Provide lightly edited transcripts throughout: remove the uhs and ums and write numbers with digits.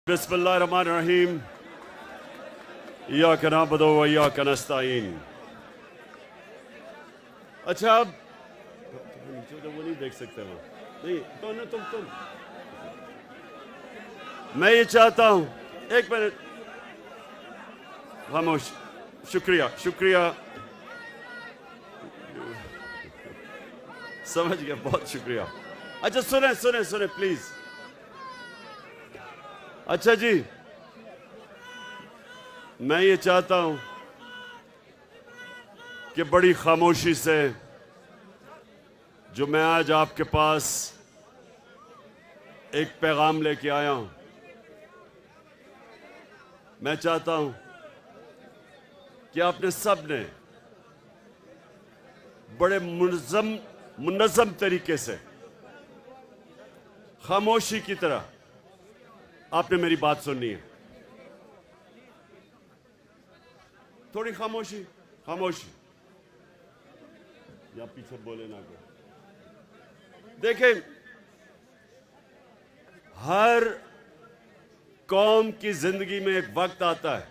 बिस्मिल्लाहिर्रहमानिर्रहीम इय्याका नअबुदु व इय्याका नस्तईन। अच्छा अब नीचे तो वो नहीं देख सकते वो नहीं तो ना तुम मैं ये चाहता हूं एक मिनट खामोश। शुक्रिया शुक्रिया समझ गया, बहुत शुक्रिया। अच्छा सुने सुने सुने प्लीज। अच्छा जी, मैं ये चाहता हूं कि बड़ी खामोशी से जो मैं आज आपके पास एक पैगाम लेके आया हूं, मैं चाहता हूं कि आपने सब ने बड़े मुनज़्ज़म तरीके से खामोशी की तरह आपने मेरी बात सुननी है। थोड़ी खामोशी खामोशी, या पीछे बोले ना को। देखें, हर कौम की जिंदगी में एक वक्त आता है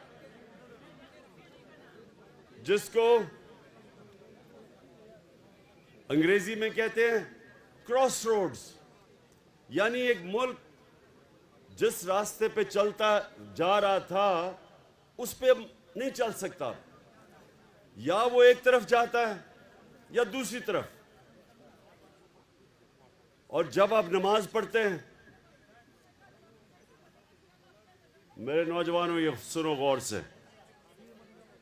जिसको अंग्रेजी में कहते हैं क्रॉस रोड्स, यानी एक मुल्क जिस रास्ते पे चलता जा रहा था उस पे नहीं चल सकता, या वो एक तरफ जाता है या दूसरी तरफ। और जब आप नमाज पढ़ते हैं, मेरे नौजवानों ये सुनो गौर से,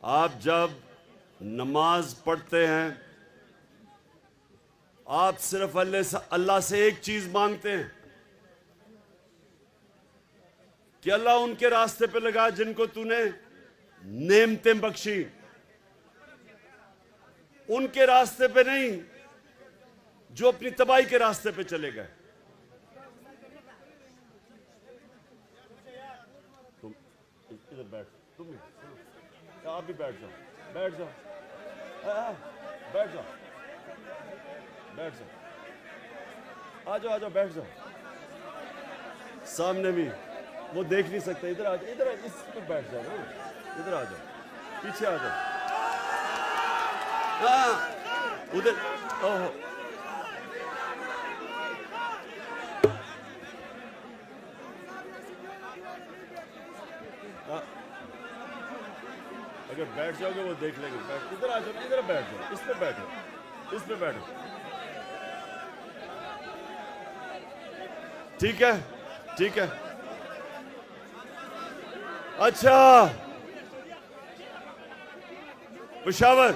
आप जब नमाज पढ़ते हैं आप सिर्फ अल्लाह से एक चीज मांगते हैं कि अल्लाह उनके रास्ते पे लगा जिनको तूने नेमतें बख्शी, उनके रास्ते पे नहीं जो अपनी तबाही के रास्ते पे चले गए। तुम इधर बैठ, तुम आप भी बैठ जाओ, बैठ जाओ, बैठ जाओ, बैठ जाओ, आ जाओ बैठ जाओ। सामने भी वो देख नहीं सकते, इधर आ जाओ, इधर इस पे बैठ जाओ ना, इधर आ जाओ, पीछे आ जाओ। हाँ उधर, ओहो अगर बैठ जाओगे वो देख लेंगे। बैठ, इधर आ जाओ, इधर बैठ जाओ, इस पे बैठो, इस पे बैठो, ठीक है ठीक है। अच्छा पेशावर,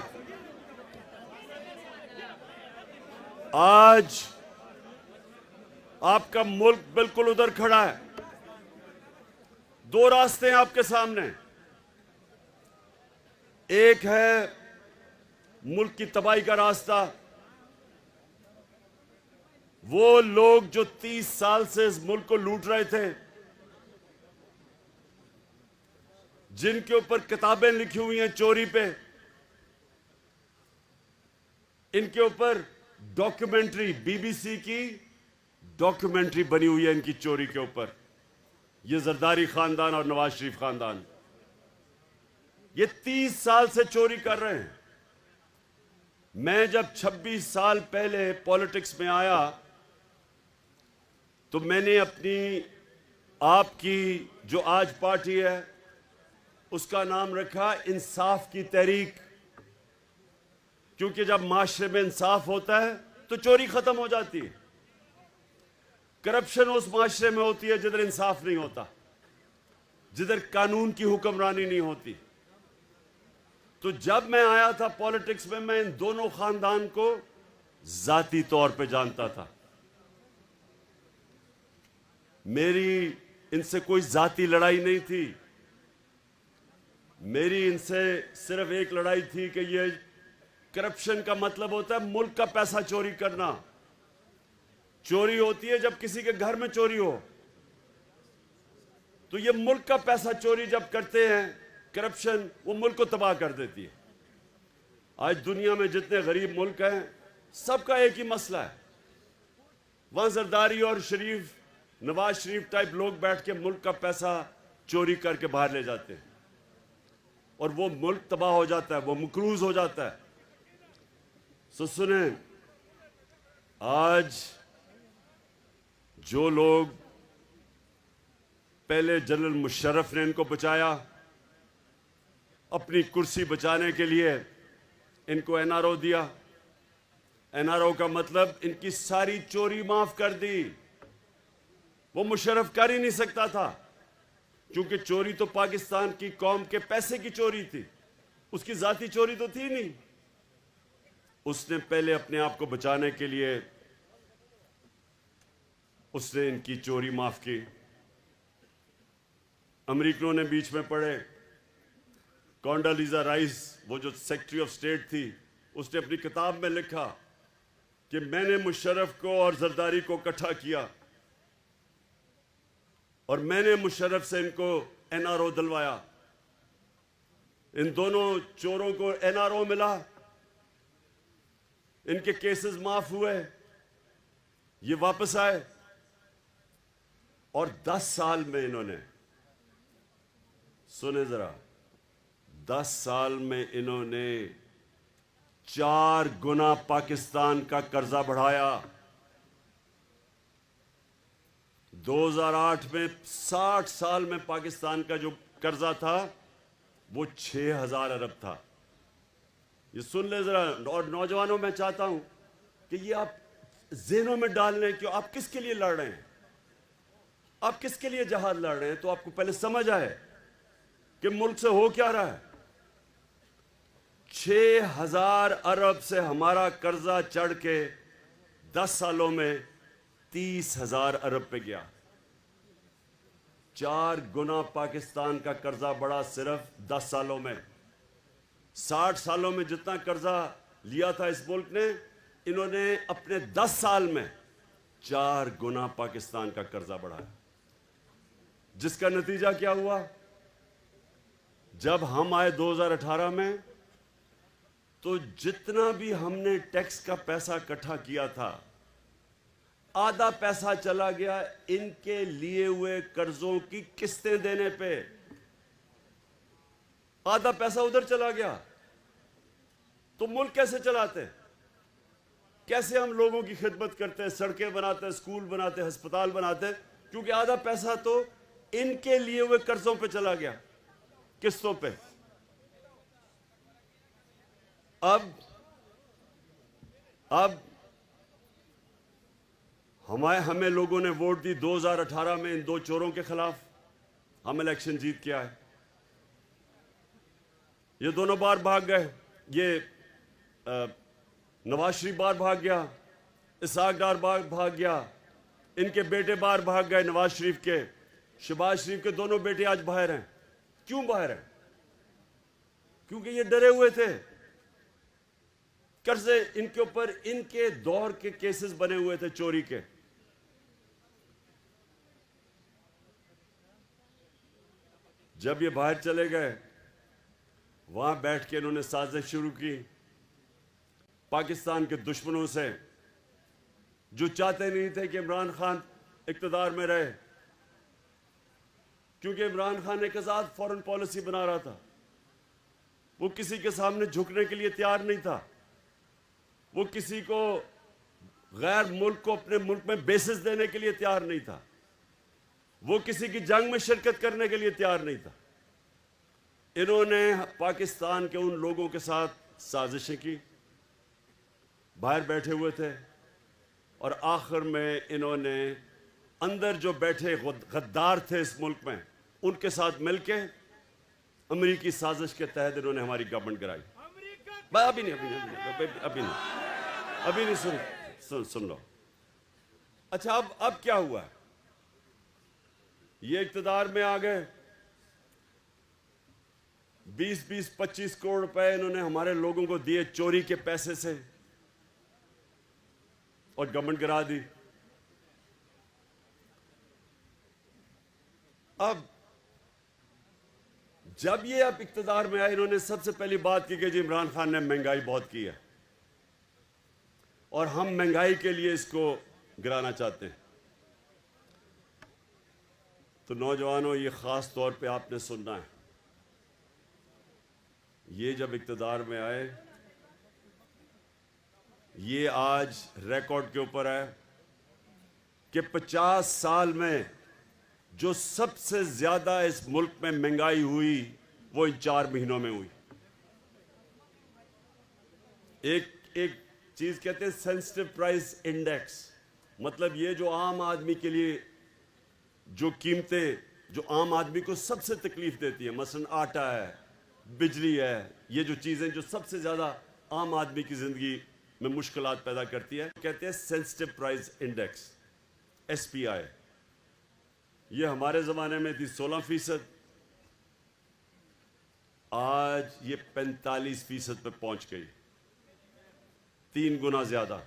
आज आपका मुल्क बिल्कुल उधर खड़ा है। दो रास्ते हैं आपके सामने, एक है मुल्क की तबाही का रास्ता। वो लोग जो 30 साल से इस मुल्क को लूट रहे थे, जिनके ऊपर किताबें लिखी हुई हैं चोरी पे, इनके ऊपर डॉक्यूमेंट्री, बीबीसी की डॉक्यूमेंट्री बनी हुई है इनकी चोरी के ऊपर। ये जरदारी खानदान और नवाज शरीफ खानदान, ये 30 साल से चोरी कर रहे हैं। मैं जब 26 साल पहले पॉलिटिक्स में आया तो मैंने अपनी, आपकी जो आज पार्टी है, उसका नाम रखा इंसाफ की तहरीक, क्योंकि जब माशरे में इंसाफ होता है तो चोरी खत्म हो जाती है। करप्शन उस माशरे में होती है जिधर इंसाफ नहीं होता, जिधर कानून की हुक्मरानी नहीं होती। तो जब मैं आया था पॉलिटिक्स में, मैं इन दोनों खानदान को जाती तौर पे जानता था। मेरी इनसे कोई जाती लड़ाई नहीं थी, मेरी इनसे सिर्फ एक लड़ाई थी कि ये करप्शन का मतलब होता है मुल्क का पैसा चोरी करना। चोरी होती है जब किसी के घर में चोरी हो, तो ये मुल्क का पैसा चोरी जब करते हैं करप्शन, वो मुल्क को तबाह कर देती है। आज दुनिया में जितने गरीब मुल्क हैं, सबका एक ही मसला है, वहां जरदारी और शरीफ नवाज शरीफ टाइप लोग बैठ के मुल्क का पैसा चोरी करके बाहर ले जाते हैं और वो मुल्क तबाह हो जाता है, वो मकरूज हो जाता है। सो सुने, आज जो लोग पहले जनरल मुशर्रफ ने इनको बचाया, अपनी कुर्सी बचाने के लिए इनको एनआरओ दिया। एनआरओ का मतलब इनकी सारी चोरी माफ कर दी। वो मुशर्रफ कर ही नहीं सकता था, क्योंकि चोरी तो पाकिस्तान की कौम के पैसे की चोरी थी, उसकी जाती चोरी तो थी नहीं। उसने पहले अपने आप को बचाने के लिए उसने इनकी चोरी माफ की। अमेरिकनों ने बीच में पड़े, कॉन्डोलीजा राइस, वो जो सेक्रेटरी ऑफ स्टेट थी, उसने अपनी किताब में लिखा कि मैंने मुशर्रफ को और जरदारी को इकट्ठा किया और मैंने मुशर्रफ से इनको एनआरओ दिलवाया। इन दोनों चोरों को एनआरओ मिला, इनके केसेस माफ हुए, ये वापस आए और 10 साल में इन्होंने, सुने जरा, 10 साल में इन्होंने 4 गुना पाकिस्तान का कर्जा बढ़ाया। 2008 में 60 साल में पाकिस्तान का जो कर्जा था वो 6000 अरब था। ये सुन ले जरा, और नौजवानों में चाहता हूं कि ये आप ज़हनों में डाल लें कि आप किसके लिए लड़ रहे हैं, आप किसके लिए जहाद लड़ रहे हैं, तो आपको पहले समझ आए कि मुल्क से हो क्या रहा है। 6000 अरब से हमारा कर्जा चढ़ के 10 सालों में 30,000 अरब पे गया। 4 गुना पाकिस्तान का कर्जा बढ़ा सिर्फ 10 सालों में। 60 सालों में जितना कर्जा लिया था इस मुल्क ने, इन्होंने अपने 10 साल में 4 गुना पाकिस्तान का कर्जा बढ़ाया। जिसका नतीजा क्या हुआ? जब हम आए 2018 में, तो जितना भी हमने टैक्स का पैसा इकट्ठा किया था, आधा पैसा चला गया इनके लिए हुए कर्जों की किस्तें देने पे। आधा पैसा उधर चला गया। तो मुल्क कैसे चलाते हैं? कैसे हम लोगों की खिदमत करते हैं, सड़कें बनाते हैं, स्कूल बनाते हैं, अस्पताल बनाते हैं? क्योंकि आधा पैसा तो इनके लिए हुए कर्जों पे चला गया, किस्तों पे। अब हमें लोगों ने वोट दी 2018 में इन 2 चोरों के खिलाफ। हम इलेक्शन जीत के आए। ये दोनों बार भाग गए। ये नवाज शरीफ बार भाग गया, इसाक डार बार भाग गया, इनके बेटे बार भाग गए नवाज शरीफ के। शहबाज शरीफ के दोनों बेटे आज बाहर हैं। क्यों बाहर हैं? क्योंकि ये डरे हुए थे। कर्जे इनके ऊपर, इनके दौर के केसेस बने हुए थे चोरी के। जब ये बाहर चले गए, वहां बैठ के इन्होंने साजिश शुरू की पाकिस्तान के दुश्मनों से, जो चाहते नहीं थे कि इमरान खान इक्तदार में रहे। क्योंकि इमरान खान एक आजाद फॉरेन पॉलिसी बना रहा था। वो किसी के सामने झुकने के लिए तैयार नहीं था। वो किसी को, गैर मुल्क को अपने मुल्क में बेसिस देने के लिए तैयार नहीं था। वो किसी की जंग में शिरकत करने के लिए तैयार नहीं था। इन्होंने पाकिस्तान के उन लोगों के साथ साजिशें की, बाहर बैठे हुए थे, और आखिर में इन्होंने अंदर जो बैठे गद्दार थे इस मुल्क में, उनके साथ मिलके अमेरिकी साजिश के तहत इन्होंने हमारी गवर्नमेंट गिराई। अभी नहीं सुन लो। अच्छा, अब क्या हुआ? ये इक्तदार में आ गए। 20-25 करोड़ रुपए इन्होंने हमारे लोगों को दिए चोरी के पैसे से, और गवर्नमेंट गिरा दी। अब जब ये अब इक्तदार में आए, इन्होंने सबसे पहली बात की कि जी इमरान खान ने महंगाई बहुत की है और हम महंगाई के लिए इसको गिराना चाहते हैं। तो नौजवानों, ये ख़ास तौर पे आपने सुनना है। ये जब इक़्तिदार में आए, ये आज रिकॉर्ड के ऊपर है कि 50 साल में जो सबसे ज़्यादा इस मुल्क में महंगाई हुई वो इन 4 महीनों में हुई। एक चीज़ कहते हैं सेंसिटिव प्राइस इंडेक्स, मतलब ये जो आम आदमी के लिए जो कीमतें जो आम आदमी को सबसे तकलीफ देती है, मसलन आटा है, बिजली है, ये जो चीज़ें जो सबसे ज़्यादा आम आदमी की ज़िंदगी में मुश्किलात पैदा करती है, कहते हैं सेंसिटिव प्राइस इंडेक्स, SPI। ये हमारे ज़माने में थी 16%, आज ये 45% पे पहुंच गई, 3 गुना ज़्यादा।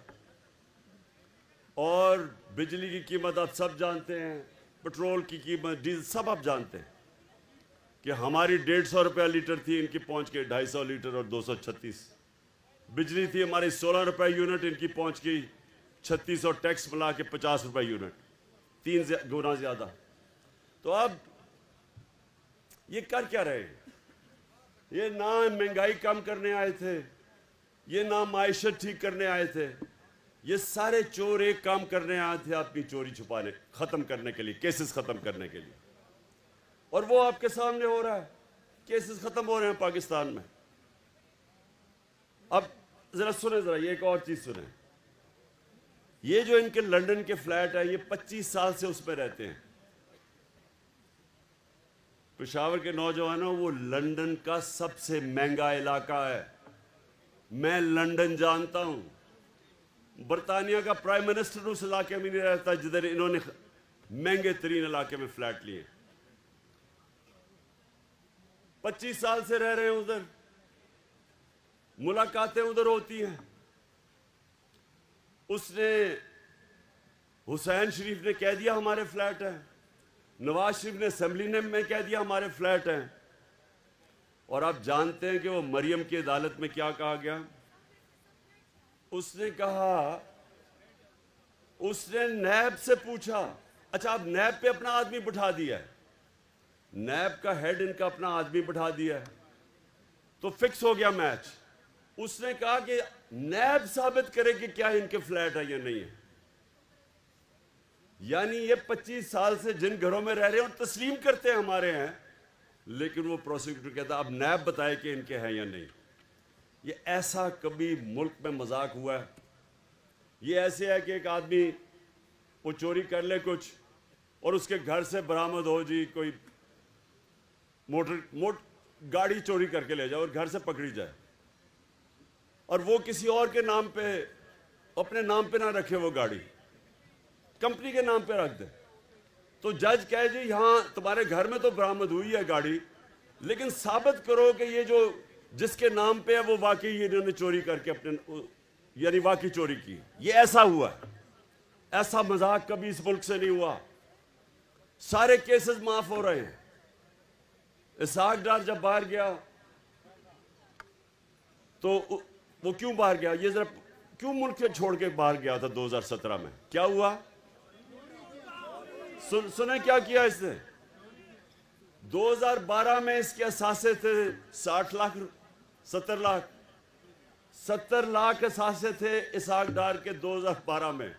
और बिजली की कीमत आप सब जानते हैं, पेट्रोल की कीमत, डीजल सब आप जानते हैं कि हमारी 150 रुपया लीटर थी, इनकी पहुंच गई 250 लीटर और 236। बिजली थी हमारी 16 रुपये यूनिट, इनकी पहुंच गई 36 और टैक्स मिला के 50 रुपये यूनिट, 3 गुना ज़्यादा। तो अब ये कर क्या रहे हैं? ये ना महंगाई कम करने आए थे, ये ना माइशत ठीक करने आए थे, ये सारे चोर एक काम करने आए थे, अपनी चोरी छुपाने, ख़त्म करने के लिए, केसेस ख़त्म करने के लिए। और वो आपके सामने हो रहा है, केसेस ख़त्म हो रहे हैं पाकिस्तान में। अब ज़रा सुने, ज़रा ये एक और चीज़ सुने। ये जो इनके लंदन के फ्लैट है, ये 25 साल से उस पर रहते हैं। पेशावर के नौजवानों, वो लंदन का सबसे महंगा इलाका है। मैं लंदन जानता हूं। बरतानिया का प्राइम मिनिस्टर उस इलाके में नहीं रहता जिधर इन्होंने महंगे तरीन इलाके में फ्लैट लिए। 25 साल से रह रहे हैं उधर, मुलाकातें उधर होती हैं। उसने, हुसैन शरीफ ने कह दिया हमारे फ्लैट हैं, नवाज शरीफ ने असेंबली में कह दिया हमारे फ्लैट हैं। और आप जानते हैं कि वो मरियम की अदालत में क्या कहा गया? उसने कहा, उसने नैब से पूछा, अच्छा आप नैब पे अपना आदमी बिठा दिया है, नैब का हेड इनका अपना आदमी बिठा दिया है, तो फिक्स हो गया मैच। उसने कहा कि नैब साबित करे कि क्या इनके फ्लैट है या नहीं है। यानी ये 25 साल से जिन घरों में रह रहे हैं और तस्लीम करते हैं हमारे हैं, लेकिन वो प्रोसिक्यूटर कहता अब नैब बताए कि इनके हैं या नहीं। ये ऐसा कभी मुल्क में मजाक हुआ है? ये ऐसे है कि एक आदमी वो चोरी कर ले कुछ और उसके घर से बरामद हो जी कोई गाड़ी चोरी करके ले जाए और घर से पकड़ी जाए, और वो किसी और के नाम पे, अपने नाम पे ना रखे, वो गाड़ी कंपनी के नाम पे रख दे। तो जज कहे जी यहां तुम्हारे घर में तो बरामद हुई है गाड़ी, लेकिन साबित करो कि ये जो जिसके नाम पे है वो वाकई इन्होंने चोरी करके अपने, यानी वाकई चोरी की। ये ऐसा हुआ, ऐसा मजाक कभी इस मुल्क से नहीं हुआ। सारे केसेस माफ हो रहे हैं। इसहाक डार जब बाहर गया तो वो क्यों बाहर गया? ये जरा क्यों मुल्क से छोड़ के बाहर गया था 2017 में? क्या हुआ? सुने क्या किया इसने? 2012 में इसके असासे थे 60 लाख, 70 लाख, 70 लाख असासे थे इसहाक डार के 2012 में।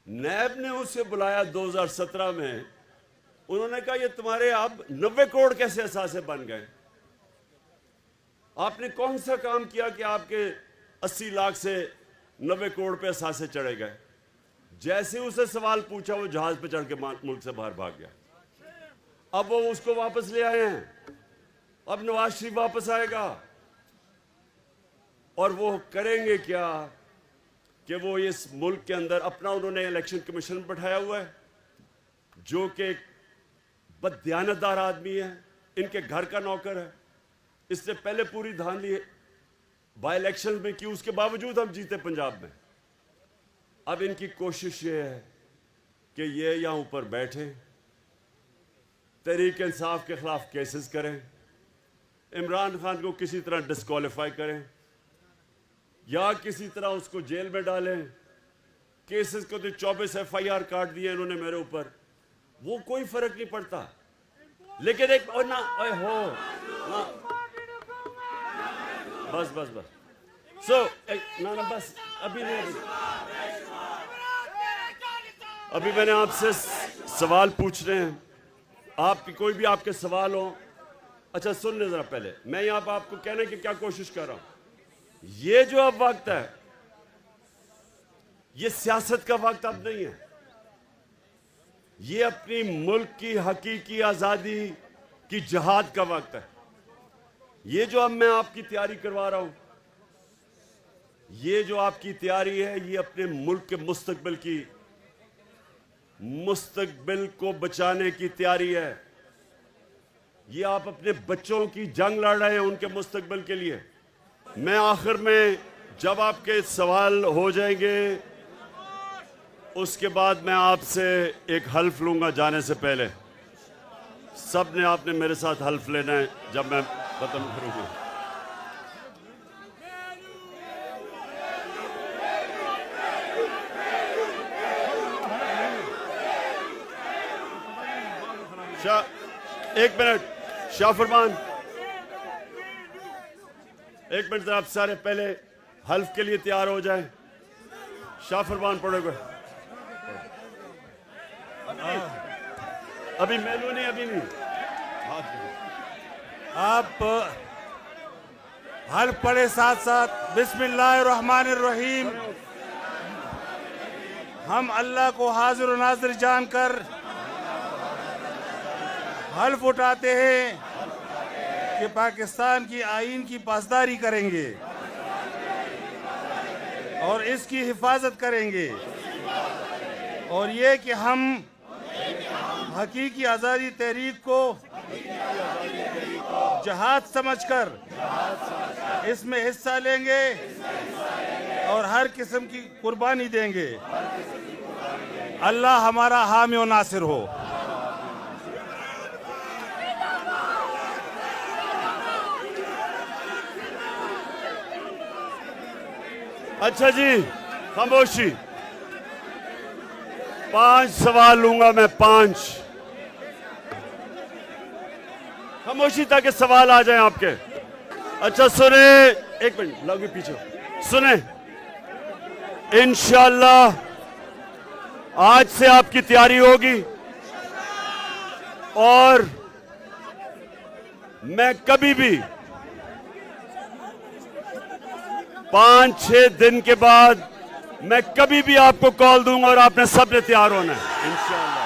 नैब ने उसे बुलाया 2017 में, उन्होंने कहा ये तुम्हारे अब 90 करोड़ कैसे असासे बन गए? आपने कौन सा काम किया कि आपके 80 लाख से 90 करोड़ पे असासे चढ़े गए? जैसे उसे सवाल पूछा वो जहाज पे चढ़ के मुल्क से बाहर भाग गया। अब वो उसको वापस ले आए हैं, अब नवाज शरीफ वापस आएगा और वो करेंगे क्या कि वो इस मुल्क के अंदर अपना, उन्होंने इलेक्शन कमीशन बैठाया हुआ है जो कि बददियानतदार आदमी है, इनके घर का नौकर है। इससे पहले पूरी धांधली बाई इलेक्शन में की, उसके बावजूद हम जीते पंजाब में। अब इनकी कोशिश ये है कि ये यहां ऊपर बैठे, तहरीक इंसाफ के खिलाफ केसेस करें, इमरान खान को किसी तरह डिस्क्वालीफाई करें या किसी तरह उसको जेल में डालें। केसेस को तो 24 FIR काट दिए इन्होंने मेरे ऊपर। वो कोई फर्क नहीं पड़ता, लेकिन एक और ना ओए हो ना, बस बस बस ना ना बस अभी नहीं, अभी मैंने आपसे सवाल पूछ रहे हैं, आपकी कोई भी आपके सवाल हो। अच्छा सुन ले जरा, पहले मैं यहाँ पर आपको कहने की क्या कोशिश कर रहा हूं, ये जो अब वक्त है ये सियासत का वक्त अब नहीं है, ये अपनी मुल्क की हकीकी आजादी की जिहाद का वक्त है। ये जो अब मैं आपकी तैयारी करवा रहा हूं, ये जो आपकी तैयारी है, ये अपने मुल्क के मुस्तकबिल को बचाने की तैयारी है। ये आप अपने बच्चों की जंग लड़ रहे हैं उनके मुस्तकबिल के लिए। मैं आखिर में जब आपके सवाल हो जाएंगे उसके बाद मैं आपसे एक हल्फ लूंगा जाने से पहले। सब ने आपने मेरे साथ हल्फ लेना है जब मैं खत्म करूंगा। एक मिनट शाह फरमान, एक मिनट आप सारे पहले हल्फ के लिए तैयार हो जाएं। शाह फरमान पढ़ोगे? अभी मेलू नहीं, अभी नहीं। आप हल्फ पढ़े साथ साथ बिस्मिल्लाहिर्रहमानिर्रहीम। हम अल्लाह को हाजिर और नाजिर जानकर हल्फ उठाते हैं कि पाकिस्तान की आईन की पासदारी करेंगे और इसकी हिफाजत करेंगे, और ये कि हम हकीकी आज़ादी तहरीक को जहाद समझकर इसमें हिस्सा लेंगे और हर किस्म की कुर्बानी देंगे। अल्लाह हमारा हामी और नासिर हो। अच्छा जी, खामोशी। 5 सवाल लूंगा मैं, 5। खामोशी ताकि सवाल आ जाएं आपके। अच्छा सुने, एक मिनट लगे पीछे सुने। इंशाअल्लाह आज से आपकी तैयारी होगी और मैं कभी भी 5-6 दिन के बाद मैं कभी भी आपको कॉल दूंगा और आपने सबने तैयार होना है इंशाअल्लाह।